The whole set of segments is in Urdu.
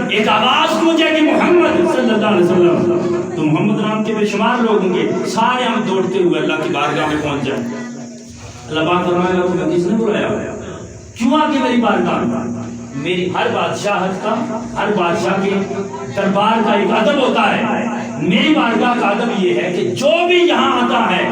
ایک آواز گونجے کہ محمد صلی اللہ علیہ وسلم، تو محمد نام کے بے شمار لوگ ہوں گے، سارے ہم دوڑتے ہوئے اللہ کی بارگاہ میں پہنچ جائیں۔ اللہ پاک فرمائے گا تمہیں کس نے بلایا؟ کیوں آ کے میری بارگاہ میں؟ میری ہر بادشاہت کا، ہر بادشاہ کے دربار کا ایک ادب ہوتا ہے۔ میری بارگاہ کا ادب یہ ہے کہ جو بھی یہاں آتا ہے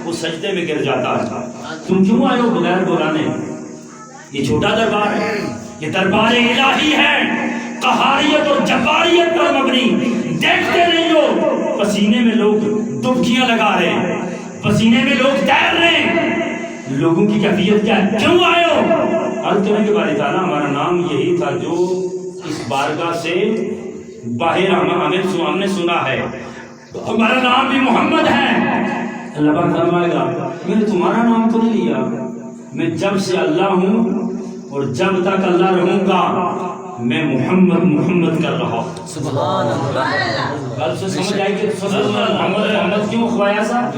وہ سجدے میں گر جاتا ہے۔ تم کیوں آئے ہو بغیر بلانے؟ یہ چھوٹا دربار ہے، یہ دربار الہی ہے، قہاریت اور جباریت پر مبنی۔ دیکھتے نہیں ہو پسینے میں لوگ ڈبکیاں لگا رہے ہیں، پسینے میں لوگ تیر رہے ہیں، لوگوں کی کیفیت کیا ہے؟ کیوں آئے ہو؟ عرض کریں کہ باری تعالیٰ ہمارا نام یہی تھا جو اس بارگاہ سے باہر ہم نے سنا ہے، ہمارا نام بھی محمد ہے۔ اللہ پاک فرمائے گا میں نے تمہارا نام تو نہیں لیا، میں جب سے اللہ ہوں اور جب تک اللہ رہوں گا میں محمد محمد کر رہا ہوں۔ سبحان اللہ۔ بات سے سمجھ آئی کہ محمد محمد کیوں خوایا صاحب؟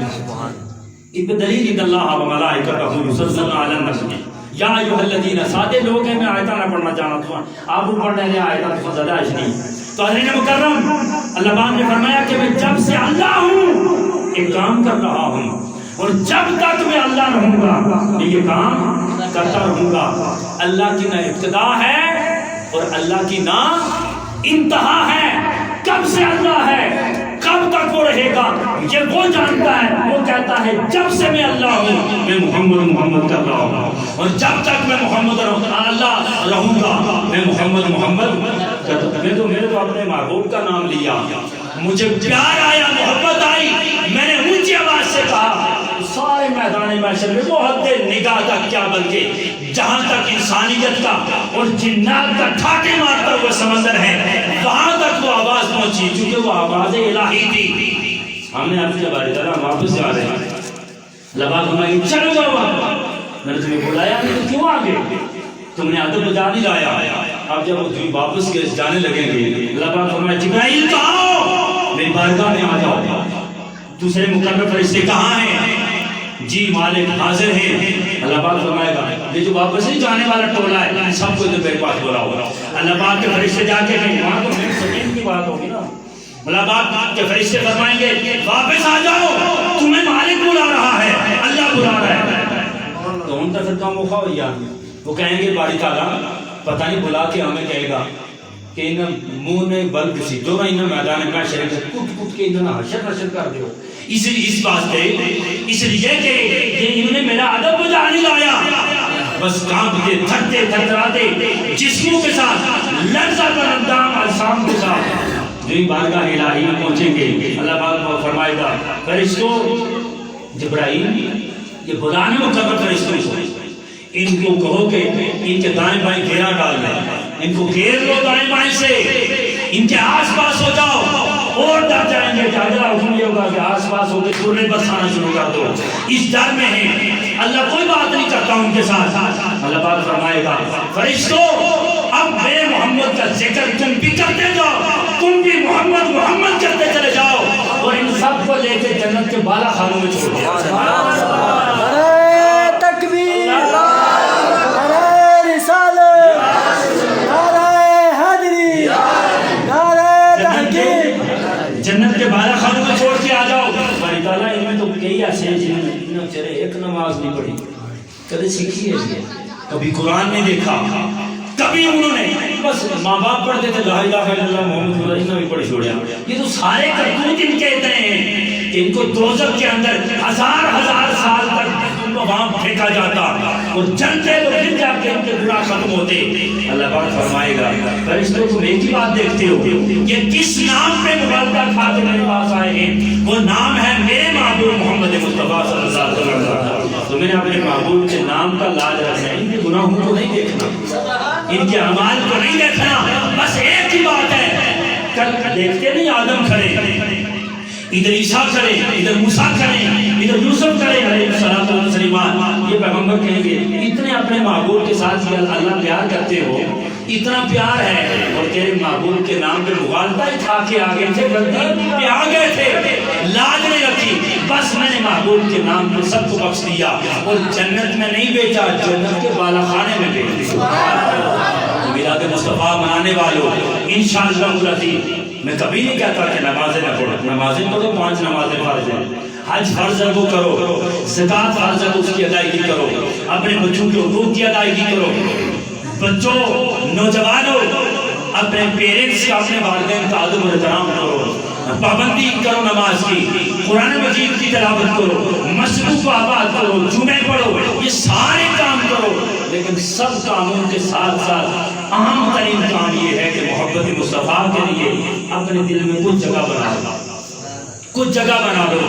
اس پہ دلیل ان اللہ و ملائکتہ یصلون علی النبی یا ایھا الذین، سادے لوگ ہیں، میں آیتاں نہ پڑھنا چاہتا ہوں، آپ وہ پڑھ رہے ہیں آیتاں تو زیادہ نہیں۔ تو حضرین مکرم، اللہ پاک نے فرمایا کہ میں جب سے اللہ ہوں ایک کام کر رہا ہوں، اور جب تک میں اللہ رہوں گا میں یہ کام کرتا رہوں گا۔ اللہ کی نہ ابتدا ہے اور اللہ کی نہ انتہا ہے۔ کب سے اللہ ہے، کب تک وہ رہے گا یہ وہ جانتا ہے۔ وہ کہتا ہے جب سے میں اللہ ہوں میں محمد محمد کر رہا ہوں، اور جب تک میں محمد اللہ رہوں گا میں محمد محمد کرتا۔ میں تو اپنے محبوب کا نام لیا، مجھے پیار آیا، محبت آئی، میں نے اونچی آواز سے کہا، سارے میدان محشر میں وہ حد نگاہ تک کیا بلکہ جہاں تک انسانیت کا اور جنات کا ٹھاٹے مارتا ہوا سمندر ہے وہاں تک وہ آواز پہنچی، کیونکہ وہ آواز الہی تھی۔ ہم نے آپ کے بارے تعالیٰ واپس جا رہے ہیں، لبا فرمائی چلو جاؤ، میں نے تمہیں بلایا نہیں تو کیوں آگے؟ تم نے ادب بجا نہیں لایا۔ اب جب وہ واپس جانے لگیں گے لبا فرمایا جبرائیل کہاں؟ میری بارگاہ میں آ جاؤ۔ دوسرے مقرر فرشتے کہاں ہیں؟ جی مالک حاضر ہیں۔ اللہ پاک فرمائے گا یہ جو واپس نہیں جانے والا ٹولہ ہے سب کو ادھر میرے پاس بلاؤ۔ اللہ پاک کے فرشتے جا کے کہیں وہاں تو میری سکین کی بات ہوگی نا۔ اللہ پاک کے فرشتے فرمائیں گے واپس آ جاؤ، تمہیں مالک بلا رہا ہے، اللہ بلا رہا ہے۔ تو ان کا پھر کام موقع ہو گیا، وہ کہیں گے باری تعالیٰ پتہ نہیں بلا کے ہمیں کہے گا کہ انہیں منہ میں بل کسی جو نہ انہیں میدان میں شریک کٹ کٹ کے انہیں حشر حشر کر دیو۔ اس بات پہ اس لیے کہ انہوں نے میرا ادب بجا نہیں لایا، بس کانپتے تھکتے تھرتھراتے جسموں کے ساتھ لرزہ پر اندام السام کے ساتھ جو ہی بارگاہ الہی میں پہنچیں گے اللہ پاک فرمائے گا فرشتوں جبرائیل یہ بلانے مقرر فرشتوں کو ان کو کہو کہ ان کے دائیں بائیں گھیرا ڈال دیں، ان کو گھیر لو دائیں بائیں سے، ان کے آس پاس ہو جاؤ اور ڈر جائیں گے کہ اگلا حکم یہ ہوگا کہ آس پاس ہو کے سرنے برسانا شروع کر دو۔ اس ڈر میں ہیں، اللہ کوئی بات نہیں کرتا ان کے ساتھ۔ اللہ پاک فرمائے گا فرشتوں اب میرے محمد کا ذکر تم بھی کرتے جاؤ، تم بھی محمد محمد کرتے چلے جاؤ، اور ان سب کو لے کے جنت کے بالا خانوں میں چھوڑ دیا۔ جنت کے بالا خانوں میں چھوڑ کے آ جاؤ۔ باری تعالیٰ ان میں تو کئی ایسے ہیں جنہوں نے بچارے ایک نماز نہیں پڑھی، کبھی سیکھی ہے، کبھی قرآن نہیں دیکھا، کبھی انہوں نے بس ماں باپ پڑھتے تھے لا الہ الا اللہ محمد رسول اللہ بھی پڑھی چھوڑیا۔ یہ تو سارے کرتوت ان کے اتنے ہیں کہ ان کو دوزخ کے اندر ہزار ہزار سال تک وہاں پھینکا جاتا اور جلتے تو پھر جا کے ان کے گناہ ختم ہوتے۔ اللہ پاک فرمائے گا فرشتوں تم ایک ہی بات دیکھتے ہو، یہ کس نام پہ مبالغہ کھا کے میرے پاس آئے ہیں؟ وہ نام ہے میرے محبوب محمد مصطفیٰ صلی اللہ علیہ وسلم۔ تو میں نے اپنے محبوب کے نام کا لاج رکھنا ہے، ان کے گناہوں کو نہیں دیکھنا، ان کے اعمال کو نہیں دیکھنا، بس ایک ہی بات ہے۔ کل دیکھتے نہیں آدم کھڑے، ادھر عیسیٰ کرے، ادھر موسیٰ کرے، ادھر یوسف کرے علیہ السلام، یہ پیغمبر کہیں گے اتنے اپنے محبوب کے ساتھ اللہ پیار کرتے ہو، اتنا پیار ہے اور تیرے محبوب کے نام پہ مغالطہ ہی کھا کے آگے تھے، غلطی پہ آگے تھے، لاج نہیں رکھی، بس میں نے محبوب کے نام پہ سب کو بخش دیا اور جنت میں نہیں بیچا، جنت کے بالا خانے میں بیچ دیا۔ میلاد مصطفیٰ منانے والوں انشاءاللہ العزیز میں کبھی نہیں کہتا کہ نمازیں نہ پڑھو، نمازیں پڑھو، 5 نمازیں فرض ہیں، حج فرض ہے وہ کرو، زکوٰۃ فرض ہے اس کی ادائیگی کرو، اپنے بچوں کے حقوق کی ادائیگی کرو، بچوں نوجوانوں اپنے پیرنٹس کا اپنے والدین کا ادب و احترام کرو، پابندی کرو نماز کی، قرآن مجید کی تلاوت کرو، مسجد کو آباد کرو، جمعے پڑھو، یہ سارے کام کرو، لیکن سب کاموں کے ساتھ ساتھ اہم ترین کام یہ ہے کہ محبت مصطفیٰ کے لیے اپنے دل میں کچھ جگہ بنا دو، کچھ جگہ بنا دو،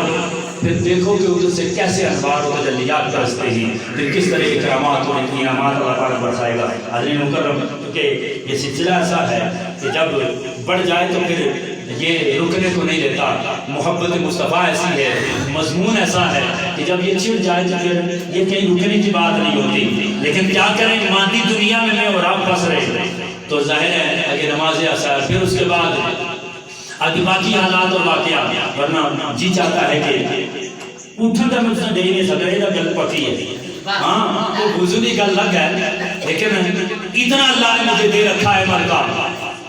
پھر دیکھو کہ ادھر سے کیسے انوار و تجلیات برستے ہیں، پھر کس طرح کے کرامات اور انعامات اللہ تعالیٰ برسائے گا۔ حضرین مکرم، کیونکہ یہ سلسلہ ایسا ہے کہ جب بڑھ جائے تو پھر یہ رکنے کو نہیں دیتا، محبت مصطفیٰ ایسی ہے، مضمون ایسا ہے کہ جب یہ چڑ جائے تو پھر یہ کہیں رکنے کی بات نہیں ہوتی، لیکن کیا کریں مادی دنیا میں اور آپ پھنس رہے تو ظاہر ہے کہ نماز اثر، پھر اس کے بعد آگے باقی حالات اور واقعات، ورنہ جی چاہتا ہے کہ اٹھن کا مجھ سے دے نہیں سکتا، یہ گل پکی ہے، ہاں وہ بزرگی گل لگ ہے، لیکن اتنا اللہ نے مجھے دے رکھا ہے مرکا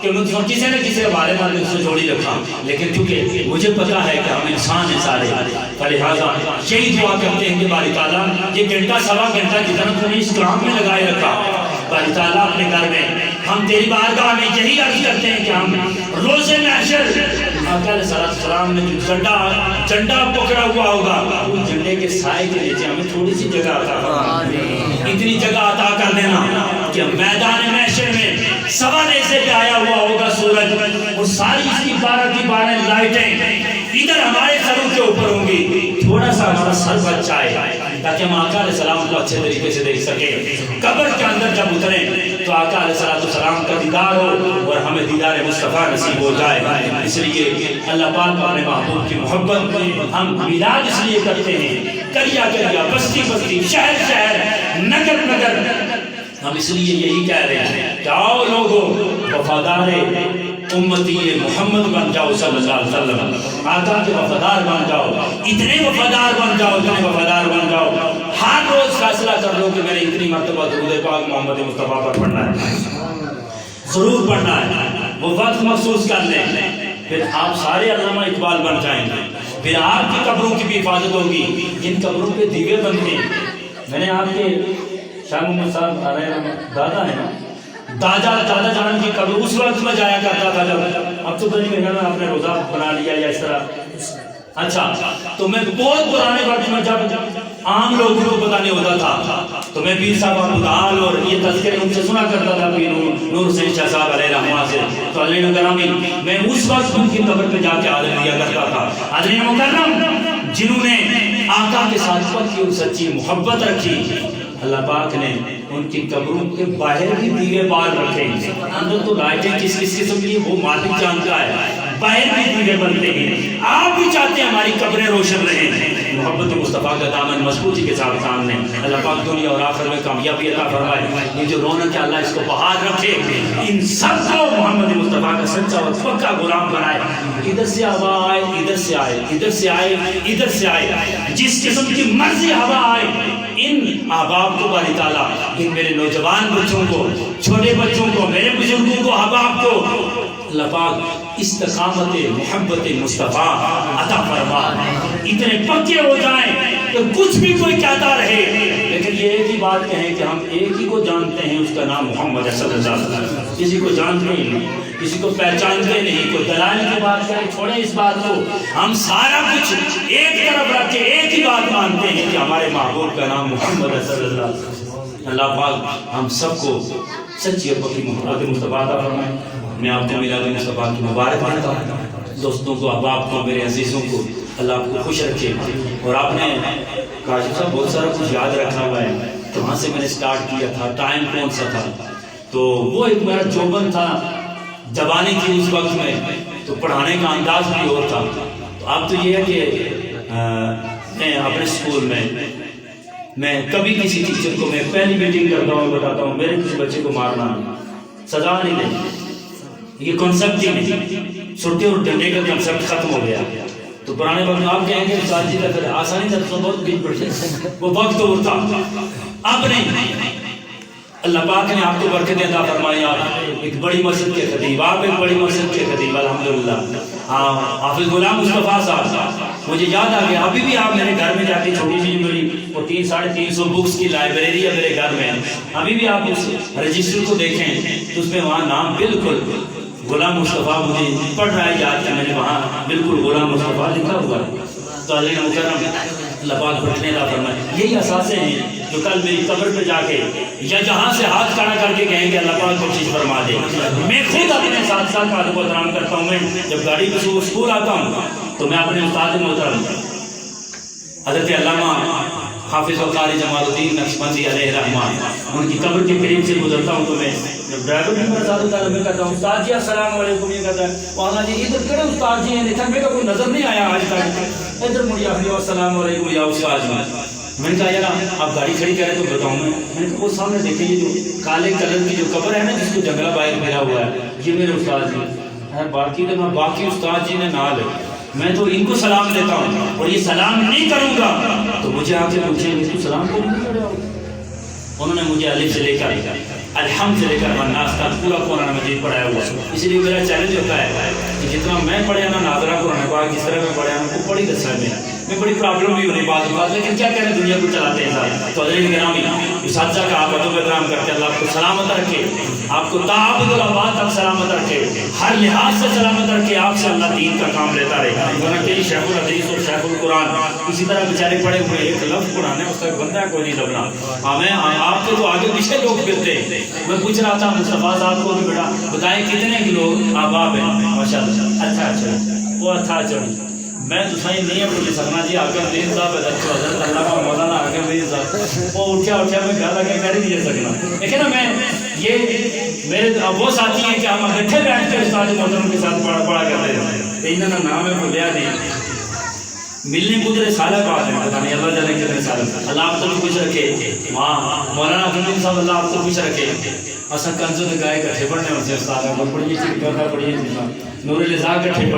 کہ مجھ سے کسی نہ کسی حوالے میں اس سے جوڑی رکھا، لیکن کیونکہ مجھے پتا ہے کہ ہم انسان ہیں سارے، فلہذا یہی دعا کرتے ہیں کہ باری تعالیٰ یہ گھنٹہ سوا گھنٹہ جتنا تم نے اس کام میں لگائے رکھا، باری تعالیٰ اپنے گھر میں ہم تیری بارگاہ میں یہی عرض کرتے ہیں کہ ہم روز محشر آقا علیہ السلام نے جو جھنڈا پکڑا ہوا ہوگا اس جھنڈے کے سائے کے نیچے ہمیں تھوڑی سی جگہ عطا کرنا، اتنی جگہ عطا کر دینا کہ میدان محشر میں سوا نیزے پہ آیا ہوا ہوگا سورج، اور ساری اس کی 12 لائٹیں ادھر ہمارے سروں کے اوپر ہوں گی، تھوڑا سا ہمارا سر بچ جائے تاکہ ہم آقا علیہ السلام کو اچھے طریقے سے دیکھ سکیں، قبر کے اندر جب اتریں تو آقا علیہ السلام کا دیدار ہو اور ہمیں دیدار مصطفیٰ نصیب ہو جائے۔ اس لیے اللہ پاک اپنے محبوب کی محبت ہم میلاد اس لیے کرتے ہیں، کریا کریا، بستی بستی، شہر شہر، نگر نگر، ہم اس لیے یہی کہہ رہے ہیں کہ آؤ لوگوں وفادار امتی محمد بن جاؤ صلی اللہ علیہ وسلم، آقا کے وفادار بن جاؤ، اتنے وفادار بن جاؤ، اتنے وفادار بن جاؤ، ہر روز فیصلہ کر لو کہ میں نے اتنی مرتبہ درود پاک محمد مصطفیٰ پر پڑھنا ہے، ضرور پڑھنا ہے، وہ وقت محسوس کر لیں، پھر آپ سارے علامہ اقبال بن جائیں گے، پھر آپ کی قبروں کی بھی حفاظت ہوگی، جن قبروں پہ دیوے بنتے ہیں۔ میں نے آپ کے شاہ محمد صاحب دادا ہیں نا، دادا جان کی قبر اس وقت میں جایا کرتا تھا جب، اب تو میرے گھر میں آپ نے روزہ بنا لیا یا اس طرح، اچھا تو میں بہت پرانے وقت میں جب عام لوگوں کو پتہ نہیں ہوتا تھا تو میں پیر صاحب ابودال اور یہ تذکرے ان سے سنا کرتا تھا، پیر نور حسین شاہ صاحب علیہ رحمہ سے، تو علیہ مکرمی میں اس وقت ان کی قبر پہ جا کے حاضر دیا کرتا تھا۔ علیہ مکرم جنہوں نے آقا کے ساتھ پکی اور سچی محبت رکھی، اللہ پاک نے ان کی قبروں کے باہر بھی دیوے بال رکھے، اندر تو لائٹیں کس کس قسم کی وہ مالک جانتا ہے، باہر بھی دیوے بنتے ہیں۔ آپ بھی چاہتے ہیں ہماری قبریں روشن رہیں، محبت مصطفیٰ کا دامن مضبوطی کے ساتھ سامنے، اللہ پاک دنیا اور آخرت میں کامیابی عطا فرمائے، یہ جو رونق ہے اللہ اس کو بحال رکھے، ان سب کو محمد مصطفیٰ کا سچا اور پکا غلام بنائے، ادھر سے ہوا آئے، ادھر سے آئے، ادھر سے آئے، ادھر سے آئے، جس قسم کی مرضی ہوا آئے، ان احباب کو باری تعالیٰ، ان میرے نوجوان بچوں کو، چھوٹے بچوں کو، میرے بزرگوں کو، احباب کو اللہ پاک استقامت محبت مصطفیٰ عطا فرما، اتنے پکے ہو جائیں کہ کچھ بھی کوئی کہتا رہے لیکن یہ ایک ہی بات کہیں کہ ہم ایک ہی کو جانتے ہیں، اس کا نام محمد صلی اللہ علیہ وسلم، کسی کو جانتے ہی نہیں، کسی کو پہچانتے نہیں، کوئی دلائل کی بات کرے چھوڑیں اس بات کو، ہم سارا کچھ ایک طرف رکھ کے ایک ہی بات مانتے ہیں کہ ہمارے محبوب کا نام محمد صلی اللہ علیہ وسلم۔ اللہ پاک ہم سب کو سچی اور پکی محبت مصطفیٰ عطا فرمائے۔ میں آپ کو میلاد مصطفیٰ کی مبارک دیتا ہوں، دوستوں کو، احباب کو، میرے عزیزوں کو اللہ آپ کو خوش رکھے، اور آپ نے کاشف صاحب بہت سارا کچھ یاد رکھا ہوا ہے، تو وہاں سے میں نے سٹارٹ کیا تھا، ٹائم کون سا تھا، تو وہ ایک میرا جوبن تھا، جوانی تھی اس وقت میں، تو پڑھانے کا انداز بھی اور تھا، تو اب تو یہ ہے کہ میں اپنے اسکول میں کبھی کسی ٹیچر کو میں پہلی میٹنگ کرتا ہوں بتاتا ہوں میرے کسی بچے کو مارنا سزا نہیں دیں، یہ کنسپٹ ہی نہیں، چھوٹے اور ڈنڈے کا کنسپٹ ختم ہو گیا، تو پرانے وقت میں آپ کہیں گے ساتھ جی تک آسانی سے تو بہت بیچ پڑتے، وہ وقت اور تھا، اب نہیں، اللہ پاک نے آپ کو برکتیں عطا فرمائی. آپ ایک بڑی مسجد کے خطیب، آپ ایک بڑی مسجد کے خطیب الحمدللہ. حافظ غلام مصطفیٰ صاحب، مجھے یاد آ گیا ابھی بھی آپ میرے گھر میں جاتی چھوٹی سی میری وہ 300-350 بکس کی لائبریری ہے میرے گھر میں. ابھی بھی آپ اس رجسٹر کو دیکھیں تو اس میں وہاں نام بالکل غلام مصطفیٰ، مجھے پڑھ رہا ہے یاد کہ میں نے وہاں بالکل غلام مصطفیٰ لکھا ہوا ہے. تو علیہ مکرم اللہ پاک بڑھنے عطا فرمائے. یہی اثاثے ہیں جو کل میری قبر پہ جا کے یا جہاں سے ہاتھ کھڑا کر کے کہیں کہ اللہ پاک بخشش فرما دے. میں خود اپنے ساتھ ساتھ کا ادب و احترام کرتا ہوں. میں جب گاڑی پہ صبح اسکول آتا ہوں تو میں اپنے استاد محترم حضرت علامہ حافظ و قاری جمال الدین نقشبندی علیہ رحمان ان کی قبر کے قریب سے گزرتا ہوں تو میں جب ڈرائیور بھی میرے ساتھ ہوتا ہے میں کہتا ہوں استاد جی السلام علیکم. یہ کہتا ہے وہاں جی ادھر کہڑے استاد جی ہیں دیکھا میرے کو کوئی نظر نہیں آیا آج تک. ادھر مڑی آخری السلام علیکم یا استاد جی. میں نے کہا یار آپ گاڑی کھڑی کریں تو بتاؤں. میں نے کہا وہ سامنے دیکھیں یہ جو کالے کلر کی جو قبر ہے نا جس کو جنگلہ باہر پھیرا ہوا ہے یہ میرے استاد جی ہے. باقی تو میں باقی استاد جی نے نال ہے میں تو ان کو سلام دیتا ہوں اور یہ سلام نہیں کروں گا تو مجھے آ کے پوچھیں اس کو سلام کو نہیں کرے. انہوں نے مجھے الف سے لے کر الحمد سے لے کر والناس تک پورا قرآن مجید پڑھایا ہوا ہے. اس لیے میرا چیلنج ہوتا ہے کہ جتنا میں پڑھیا نا ناظرہ قرآن پاک کس طرح میں پڑھیا نا کو بڑی دسا میں بڑی پرابلم بھی ہونی بات بات لیکن کیا کریں دنیا کو چلاتے ہیں سارے. تو حضرت گرامی اساتذہ کا آپ ادب احترام کرتے اللہ آپ کو سلامت رکھے، آپ کو تعبد الآباد تک سلامت رکھے، ہر لحاظ سے سلامت رکھے. آپ سے اللہ دین کا کام لیتا رہے. ورنہ کئی شیخ الحدیث اور شیخ القرآن اسی طرح بیچارے پڑے ہوئے ایک لفظ قرآن ہے اس کا بندہ کوئی نہیں لبنا. ہمیں آپ کے تو آگے پیچھے لوگ پھرتے ہیں. میں پوچھ رہا تھا مصطفیٰ صاحب کو بھی بیٹا بتائیں کتنے لوگ احباب ہیں ماشاء اللہ. اچھا وہ اچھا میں تو صحیح نہیں ہے بولے سکنا جی آگے میر صاحب حضرت اللہ کا مولانا آگے میر صاحب وہ اٹھیا میں گھر آگے کر ہی نہیں سکنا. لیکن نا میں یہ میرے وہ ساتھی ہیں کہ ہم اکٹھے بیٹھ کے استاد محترم کے ساتھ پڑھا کرتے ہیں. انہوں نے نام ہے بولیا نہیں ملنے قدرے سالہ بات ہے پتہ نہیں اللہ جانے کتنے سال. اللہ آپ کو بھی خوش رکھے. وہاں مولانا فضل صاحب اللہ آپ کو خوش رکھے. اصل کنزوں نے گائے کٹھے پڑھنے ہوتے ہیں استاد کو پڑھیے چیز کرتا پڑھیے چیز نور الزا کٹھے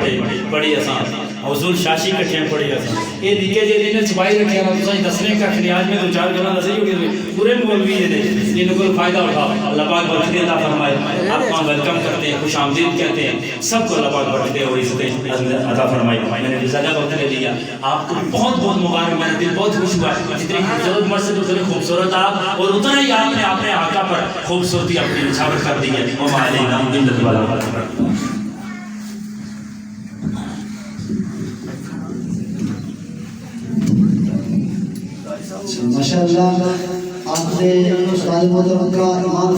پڑھی آسان حضور شاشی کٹھے پڑھی آسان یہ دیکھے جی نے چھپائی رکھے ہم تو دسنے کا آج میں تو 4 گنا دس ہی ہو گئے پورے مولوی یہ ان کو فائدہ اٹھا. اللہ پاک برکت عطا فرمائے. آپ کو ویلکم کرتے ہیں، خوش آمدید کہتے ہیں. سب کو اللہ پاک برکت اور عزت عطا فرمائے. میں نے زیادہ وقت لے لیا. آپ کو بہت بہت مبارک. میرا دل بہت خوش ہوا. جتنی خوبصورت مسجد اتنی خوبصورت آپ اور اتنا ہی آپ نے اپنے آقا پر خوبصورتی اپنی نچھاور کر دی ہے. ماشاء اللہ آپ نے استاد محترم کا ایمان